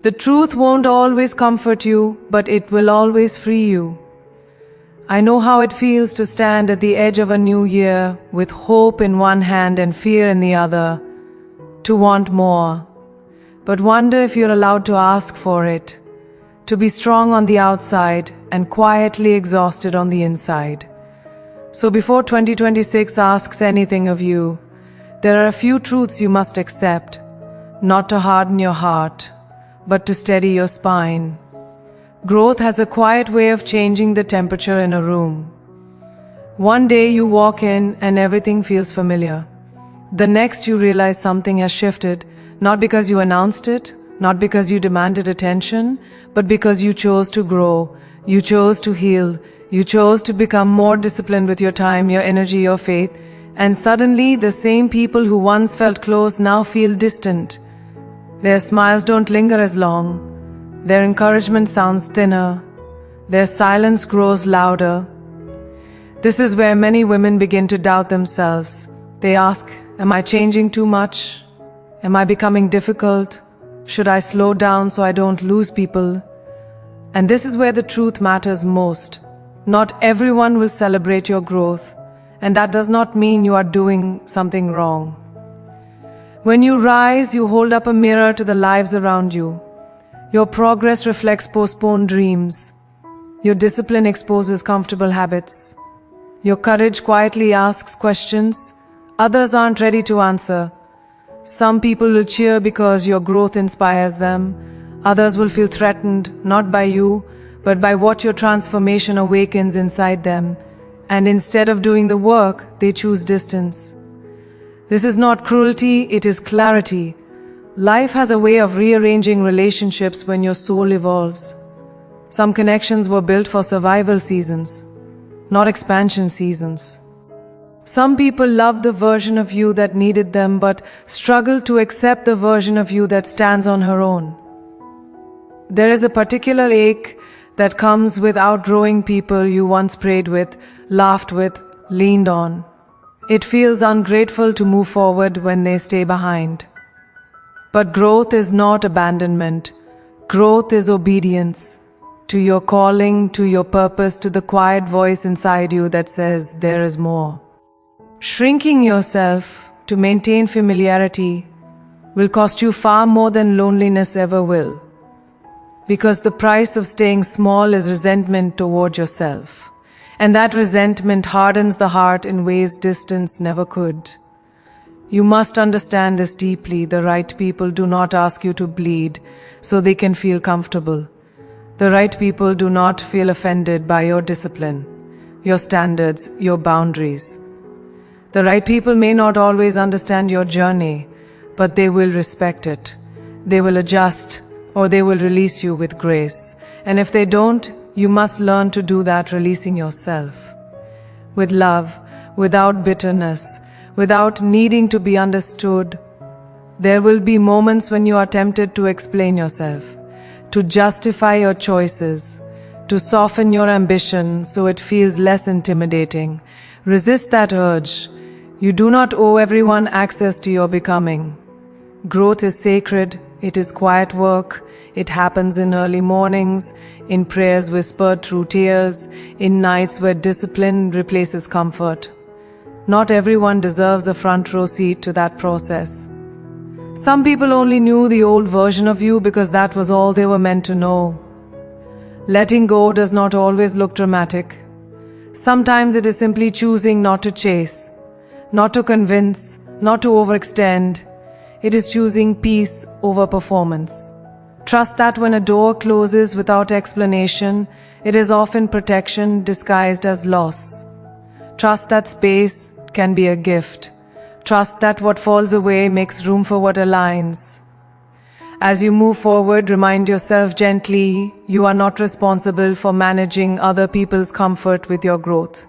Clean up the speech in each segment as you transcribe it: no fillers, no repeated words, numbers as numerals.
The truth won't always comfort you, but it will always free you. I know how it feels to stand at the edge of a new year with hope in one hand and fear in the other, to want more, but wonder if you're allowed to ask for it, to be strong on the outside and quietly exhausted on the inside. So before 2026 asks anything of you, there are a few truths you must accept, not to harden your heart, but to steady your spine. Growth has a quiet way of changing the temperature in a room. One day you walk in and everything feels familiar. The next you realize something has shifted, not because you announced it, not because you demanded attention, but because you chose to grow, you chose to heal, you chose to become more disciplined with your time, your energy, your faith, and suddenly the same people who once felt close now feel distant. Their smiles don't linger as long. Their encouragement sounds thinner. Their silence grows louder. This is where many women begin to doubt themselves. They ask, am I changing too much? Am I becoming difficult? Should I slow down so I don't lose people? And this is where the truth matters most. Not everyone will celebrate your growth, and that does not mean you are doing something wrong. When you rise, you hold up a mirror to the lives around you. Your progress reflects postponed dreams. Your discipline exposes comfortable habits. Your courage quietly asks questions others aren't ready to answer. Some people will cheer because your growth inspires them. Others will feel threatened, not by you, but by what your transformation awakens inside them. And instead of doing the work, they choose distance. This is not cruelty, it is clarity. Life has a way of rearranging relationships when your soul evolves. Some connections were built for survival seasons, not expansion seasons. Some people loved the version of you that needed them, but struggled to accept the version of you that stands on her own. There is a particular ache that comes with outgrowing people you once prayed with, laughed with, leaned on. It feels ungrateful to move forward when they stay behind. But growth is not abandonment. Growth is obedience to your calling, to your purpose, to the quiet voice inside you that says there is more. Shrinking yourself to maintain familiarity will cost you far more than loneliness ever will. Because the price of staying small is resentment toward yourself. And that resentment hardens the heart in ways distance never could. You must understand this deeply. The right people do not ask you to bleed so they can feel comfortable. The right people do not feel offended by your discipline, your standards, your boundaries. The right people may not always understand your journey, but they will respect it. They will adjust, or they will release you with grace. And if they don't, you must learn to do that, releasing yourself. With love, without bitterness, without needing to be understood. There will be moments when you are tempted to explain yourself, to justify your choices, to soften your ambition so it feels less intimidating. Resist that urge. You do not owe everyone access to your becoming. Growth is sacred. It is quiet work. It happens in early mornings, in prayers whispered through tears, in nights where discipline replaces comfort. Not everyone deserves a front row seat to that process. Some people only knew the old version of you because that was all they were meant to know. Letting go does not always look dramatic. Sometimes it is simply choosing not to chase, not to convince, not to overextend. It is choosing peace over performance. Trust that when a door closes without explanation, it is often protection disguised as loss. Trust that space can be a gift. Trust that what falls away makes room for what aligns. As you move forward, remind yourself gently, you are not responsible for managing other people's comfort with your growth.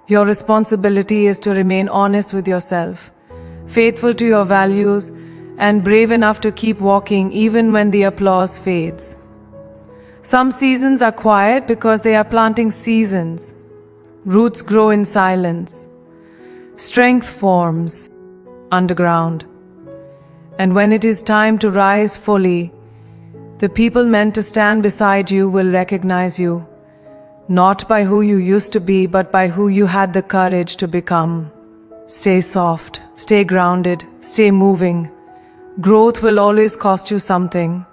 Your responsibility is to remain honest with yourself, faithful to your values, and brave enough to keep walking even when the applause fades. Some seasons are quiet because they are planting seasons. Roots grow in silence. Strength forms underground. And when it is time to rise fully, The people meant to stand beside you will recognize you, not by who you used to be, but by who you had the courage to become. Stay soft, stay grounded, stay moving. Growth will always cost you something.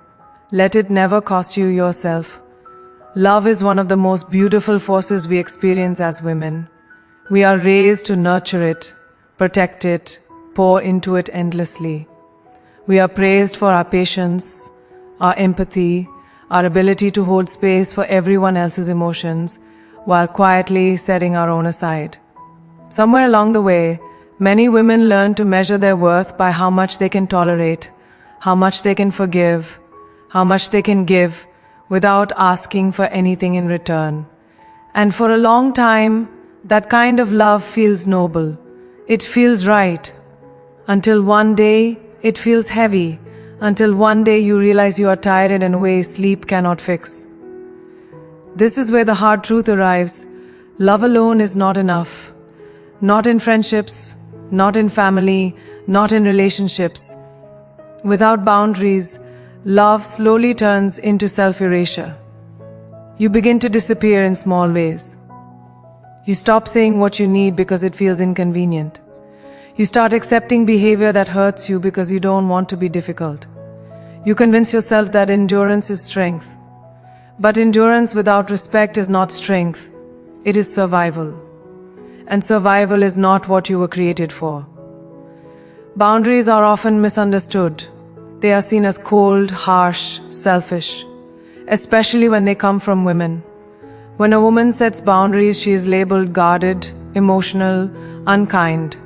Let it never cost you yourself. Love is one of the most beautiful forces we experience as women. We are raised to nurture it, protect it, pour into it endlessly. We are praised for our patience, our empathy, our ability to hold space for everyone else's emotions, while quietly setting our own aside. Somewhere along the way, many women learn to measure their worth by how much they can tolerate, how much they can forgive, how much they can give without asking for anything in return. And for a long time, that kind of love feels noble. It feels right. Until one day, it feels heavy. Until one day you realize you are tired in a way sleep cannot fix. This is where the hard truth arrives. Love alone is not enough. Not in friendships, not in family, not in relationships. Without boundaries, love slowly turns into self-erasure. You begin to disappear in small ways. You stop saying what you need because it feels inconvenient. You start accepting behavior that hurts you because you don't want to be difficult. You convince yourself that endurance is strength. But endurance without respect is not strength. It is survival. And survival is not what you were created for. Boundaries are often misunderstood. They are seen as cold, harsh, selfish, especially when they come from women. When a woman sets boundaries, she is labeled guarded, emotional, unkind.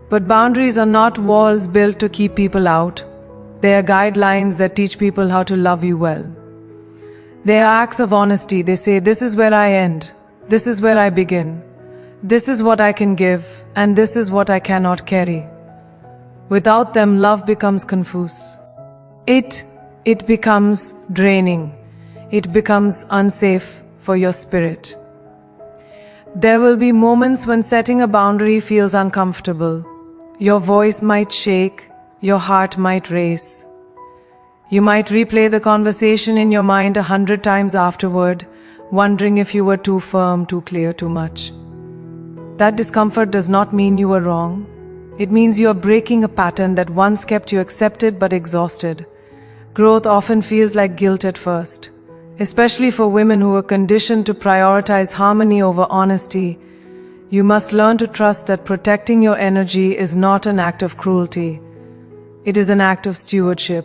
But boundaries are not walls built to keep people out. They are guidelines that teach people how to love you well. They are acts of honesty. They say, this is where I end, this is where I begin, this is what I can give, and this is what I cannot carry. Without them, love becomes confused. It becomes draining. It becomes unsafe for your spirit. There will be moments when setting a boundary feels uncomfortable. Your voice might shake, your heart might race. You might replay the conversation in your mind 100 times afterward, wondering if you were too firm, too clear, too much. That discomfort does not mean you were wrong. It means you are breaking a pattern that once kept you accepted but exhausted. Growth often feels like guilt at first, especially for women who are conditioned to prioritize harmony over honesty. You must learn to trust that protecting your energy is not an act of cruelty. It is an act of stewardship.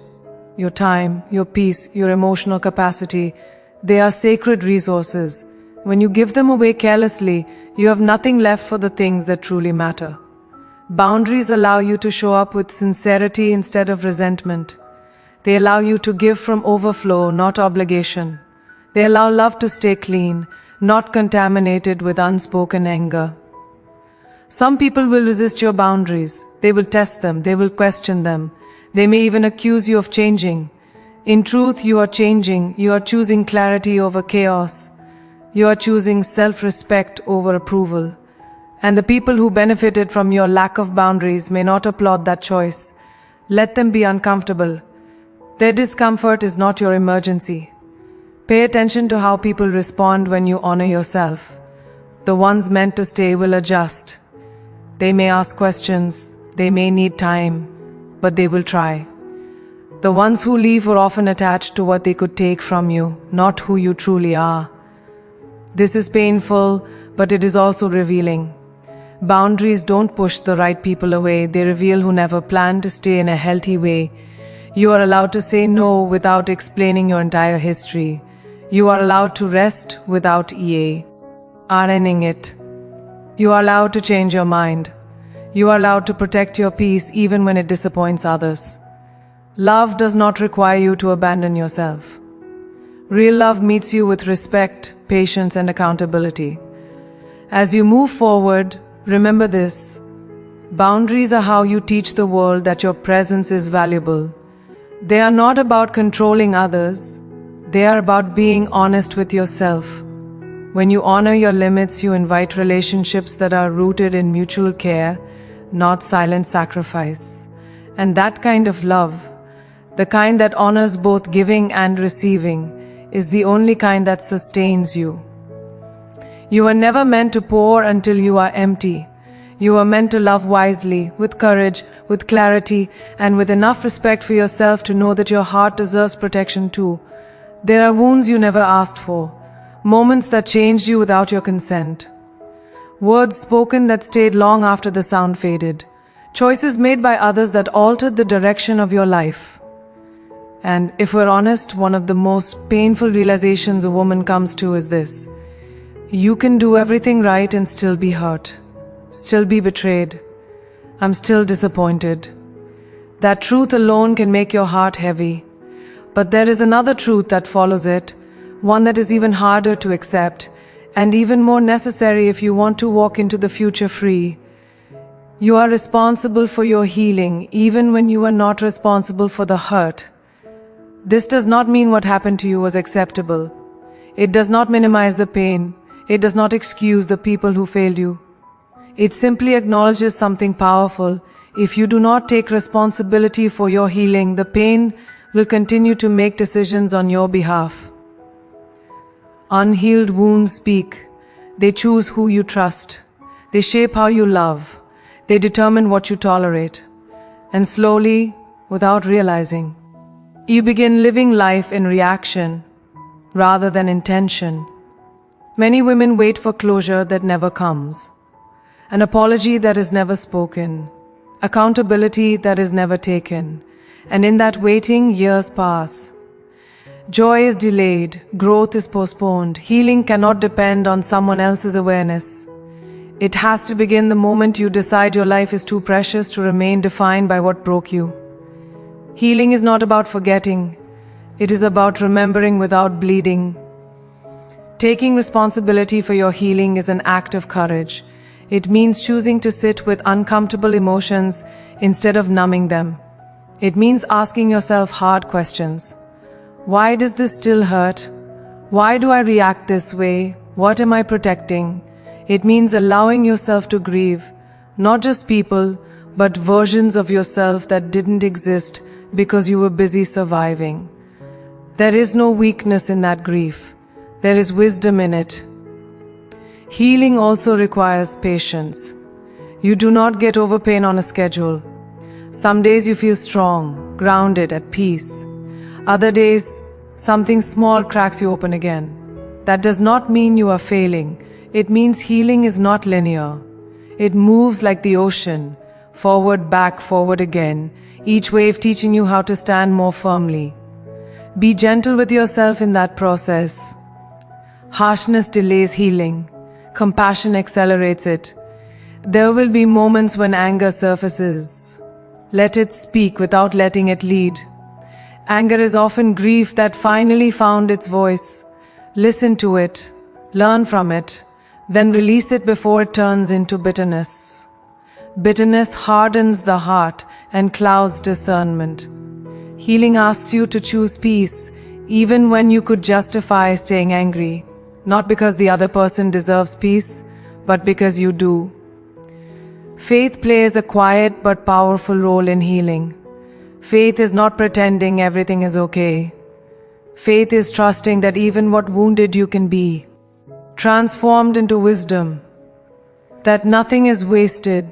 Your time, your peace, your emotional capacity, they are sacred resources. When you give them away carelessly, you have nothing left for the things that truly matter. Boundaries allow you to show up with sincerity instead of resentment. They allow you to give from overflow, not obligation. They allow love to stay clean, not contaminated with unspoken anger. Some people will resist your boundaries. They will test them. They will question them. They may even accuse you of changing. In truth, you are changing. You are choosing clarity over chaos. You are choosing self-respect over approval. And the people who benefited from your lack of boundaries may not applaud that choice. Let them be uncomfortable. Their discomfort is not your emergency. Pay attention to how people respond when you honor yourself. The ones meant to stay will adjust. They may ask questions, they may need time, but they will try. The ones who leave are often attached to what they could take from you, not who you truly are. This is painful, but it is also revealing. Boundaries don't push the right people away, they reveal who never planned to stay in a healthy way. You are allowed to say no without explaining your entire history. You are allowed to rest without RNing it. You are allowed to change your mind. You are allowed to protect your peace even when it disappoints others. Love does not require you to abandon yourself. Real love meets you with respect, patience, and accountability. As you move forward, remember this: boundaries are how you teach the world that your presence is valuable. They are not about controlling others. They are about being honest with yourself. When you honor your limits, you invite relationships that are rooted in mutual care, not silent sacrifice. And that kind of love, The kind that honors both giving and receiving is the only kind that sustains you. You are never meant to pour until you are empty. You are meant to love wisely, with courage, with clarity, and with enough respect for yourself to know that your heart deserves protection too. There are wounds you never asked for, moments that changed you without your consent, words spoken that stayed long after the sound faded, choices made by others that altered the direction of your life. And if we're honest, one of the most painful realizations a woman comes to is this: you can do everything right and still be hurt, still be betrayed. I'm still disappointed. That truth alone can make your heart heavy. But there is another truth that follows it, one that is even harder to accept, and even more necessary if you want to walk into the future free. You are responsible for your healing, even when you are not responsible for the hurt. This does not mean what happened to you was acceptable. It does not minimize the pain. It does not excuse the people who failed you. It simply acknowledges something powerful. If you do not take responsibility for your healing, the pain will continue to make decisions on your behalf. Unhealed wounds speak. They choose who you trust. They shape how you love. They determine what you tolerate. And slowly, without realizing, you begin living life in reaction rather than intention. Many women wait for closure that never comes, an apology that is never spoken, accountability that is never taken, and in that waiting, years pass. Joy is delayed, growth is postponed, healing cannot depend on someone else's awareness. It has to begin the moment you decide your life is too precious to remain defined by what broke you. Healing is not about forgetting, it is about remembering without bleeding. Taking responsibility for your healing is an act of courage. It means choosing to sit with uncomfortable emotions instead of numbing them. It means asking yourself hard questions. Why does this still hurt? Why do I react this way? What am I protecting? It means allowing yourself to grieve, not just people, but versions of yourself that didn't exist because you were busy surviving. There is no weakness in that grief. There is wisdom in it. Healing also requires patience. You do not get over pain on a schedule. Some days you feel strong, grounded, at peace. Other days, something small cracks you open again. That does not mean you are failing. It means healing is not linear. It moves like the ocean, forward, back, forward again, each wave teaching you how to stand more firmly. Be gentle with yourself in that process. Harshness delays healing. Compassion accelerates it. There will be moments when anger surfaces. Let it speak without letting it lead. Anger is often grief that finally found its voice. Listen to it, learn from it, then release it before it turns into bitterness. Bitterness hardens the heart and clouds discernment. Healing asks you to choose peace, even when you could justify staying angry. Not because the other person deserves peace, but because you do. Faith plays a quiet but powerful role in healing. Faith is not pretending everything is okay. Faith is trusting that even what wounded you can be transformed into wisdom, that nothing is wasted,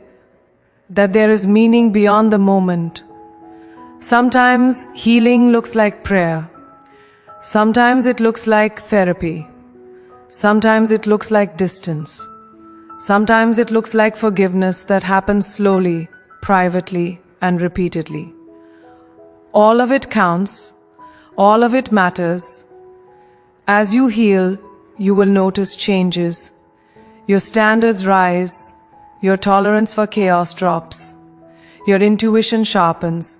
that there is meaning beyond the moment. Sometimes healing looks like prayer. Sometimes it looks like therapy. Sometimes it looks like distance. Sometimes it looks like forgiveness that happens slowly, privately, and repeatedly. All of it counts. All of it matters. As you heal, you will notice changes. Your standards rise. Your tolerance for chaos drops. Your intuition sharpens.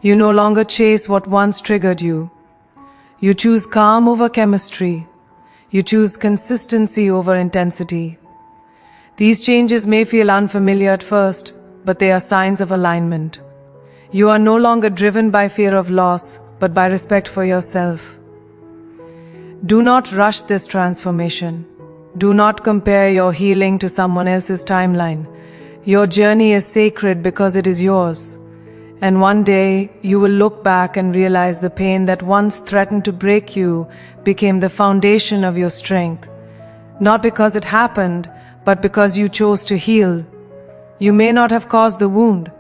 You no longer chase what once triggered you. You choose calm over chemistry. You choose consistency over intensity. These changes may feel unfamiliar at first, but they are signs of alignment. You are no longer driven by fear of loss, but by respect for yourself. Do not rush this transformation. Do not compare your healing to someone else's timeline. Your journey is sacred because it is yours. And one day, you will look back and realize the pain that once threatened to break you became the foundation of your strength. Not because it happened, but because you chose to heal. You may not have caused the wound,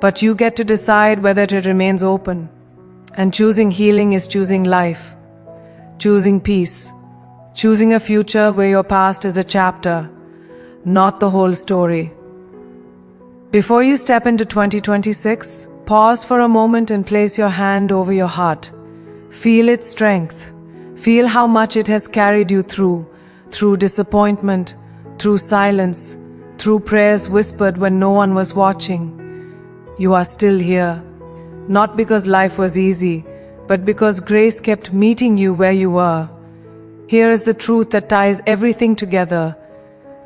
but you get to decide whether it remains open. And choosing healing is choosing life, choosing peace, choosing a future where your past is a chapter, not the whole story. Before you step into 2026, pause for a moment and place your hand over your heart. Feel its strength. Feel how much it has carried you through disappointment, through silence, through prayers whispered when no one was watching. You are still here, not because life was easy, but because grace kept meeting you where you were. Here is the truth that ties everything together.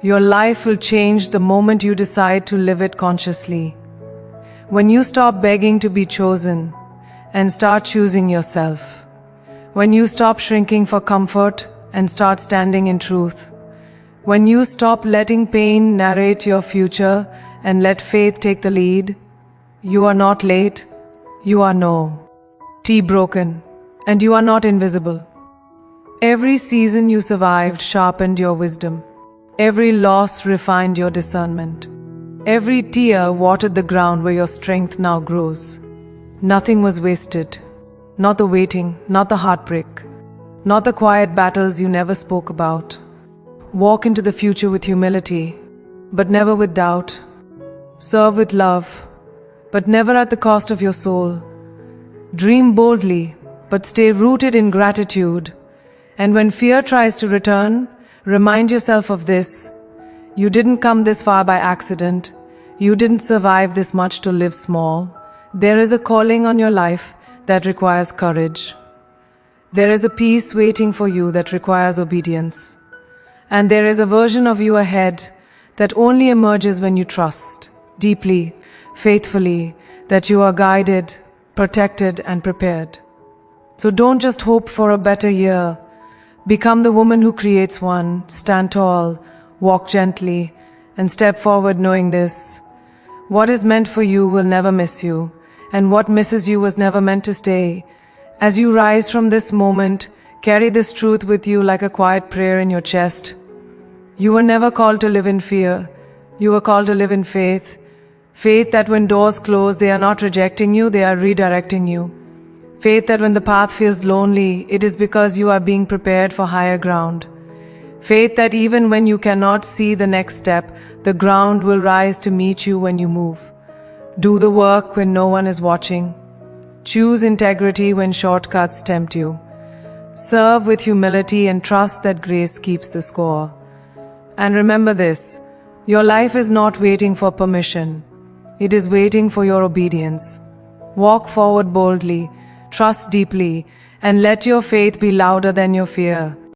Your life will change the moment you decide to live it consciously. When you stop begging to be chosen and start choosing yourself. When you stop shrinking for comfort and start standing in truth. When you stop letting pain narrate your future and let faith take the lead. You are not late, you are broken, and you are not invisible. Every season you survived sharpened your wisdom. Every loss refined your discernment. Every tear watered the ground where your strength now grows. Nothing was wasted. Not the waiting, not the heartbreak, not the quiet battles you never spoke about. Walk into the future with humility, but never with doubt. Serve with love, but never at the cost of your soul. Dream boldly, but stay rooted in gratitude. And when fear tries to return, remind yourself of this. You didn't come this far by accident. You didn't survive this much to live small. There is a calling on your life that requires courage. There is a peace waiting for you that requires obedience. And there is a version of you ahead that only emerges when you trust, deeply, faithfully, that you are guided, protected, and prepared. So don't just hope for a better year. Become the woman who creates one. Stand tall, walk gently, and step forward knowing this. What is meant for you will never miss you, and what misses you was never meant to stay. As you rise from this moment, carry this truth with you like a quiet prayer in your chest. You were never called to live in fear. You were called to live in faith. Faith that when doors close, they are not rejecting you, they are redirecting you. Faith that when the path feels lonely, it is because you are being prepared for higher ground. Faith that even when you cannot see the next step, the ground will rise to meet you when you move. Do the work when no one is watching. Choose integrity when shortcuts tempt you. Serve with humility and trust that grace keeps the score. And remember this, your life is not waiting for permission. It is waiting for your obedience. Walk forward boldly, trust deeply, and let your faith be louder than your fear.